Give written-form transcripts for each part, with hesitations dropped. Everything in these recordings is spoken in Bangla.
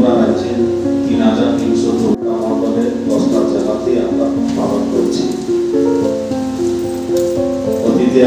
ত্রিপুরা রাজ্যে ৩,৩০০ মণ্ডলের 10টা জেলাতে আমরা পালন করছি। অতীতে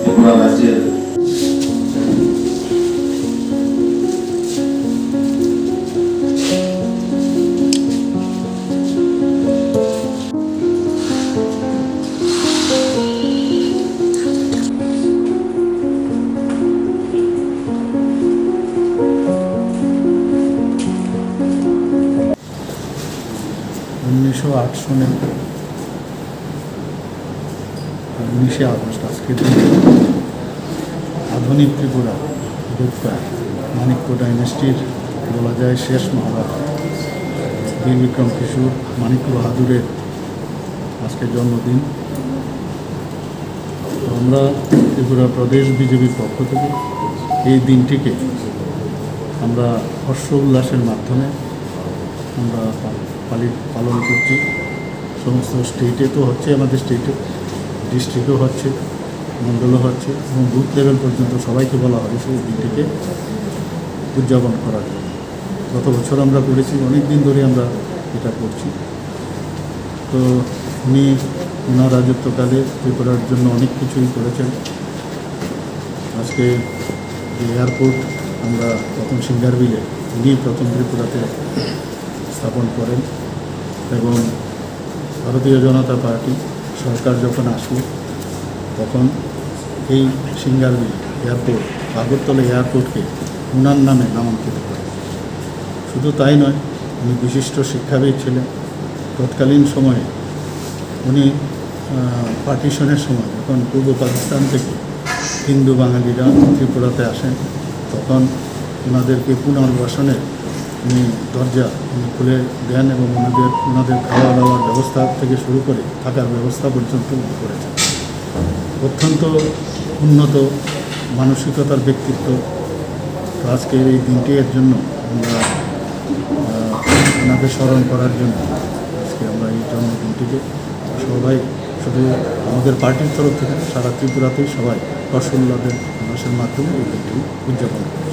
ত্রিপুরা রাজ্যের সনে 19 আগস্ট আজকের আধুনিক ত্রিপুরা দুর্গা মানিক্য ডাইনেস্টির বলা যায় শেষ মহারাজ বীর বিক্রম কিশোর মানিক্য বাহাদুরের আজকের জন্মদিন। আমরা ত্রিপুরা প্রদেশ বিজেপির পক্ষ থেকে এই দিনটিকে আমরা হর্ষ উল্লাসের মাধ্যমে আমরা পালন করছি। সমস্ত স্টেটে তো হচ্ছে, আমাদের স্টেটে ডিস্ট্রিক্টও হচ্ছে, মণ্ডলও হচ্ছে এবং বুথ লেভেল পর্যন্ত সবাইকে বলা হয়েছে এই দিনটিকে উদযাপন করার জন্য। গত বছর আমরা করেছি, অনেক দিন ধরে আমরা এটা করছি। তো উনি ওনার রাজত্বকালে ত্রিপুরার জন্য অনেক কিছুই করেছেন। আজকে যে এয়ারপোর্ট আমরা প্রথম সিঙ্গারবিলে উনি প্রথম ত্রিপুরাতে স্থাপন করেন এবং ভারতীয় জনতা পার্টি সরকার যখন আসলো তখন এই সিঙ্গারবিল এয়ারপোর্ট আগরতলা এয়ারপোর্টকে ওনার নামে নামাঙ্কিত করে। শুধু তাই নয়, উনি বিশিষ্ট শিক্ষাবিদ ছিলেন। তৎকালীন সময়ে উনি পার্টিশনের সময় যখন পূর্ব পাকিস্তান থেকে হিন্দু বাঙালিরা ত্রিপুরাতে আসেন তখন ওনাদেরকে পুনর্বাসনের উনি দরজা খুলে দেন এবং ওনাদের খাওয়া দাওয়ার ব্যবস্থা থেকে শুরু করে থাকার ব্যবস্থা পর্যন্ত উনি করেছেন। অত্যন্ত উন্নত মানসিকতার ব্যক্তিত্ব। আজকের এই দিনটি এর জন্য আমরা ওনাকে স্মরণ করার জন্য আজকে আমরা এই জন্মদিনটিকে সবাই, শুধু আমাদের পার্টির তরফ থেকে সারা ত্রিপুরাতেই সবাই হর্ষোল্লাসের মাধ্যমে এই দিনটি উদযাপন করি।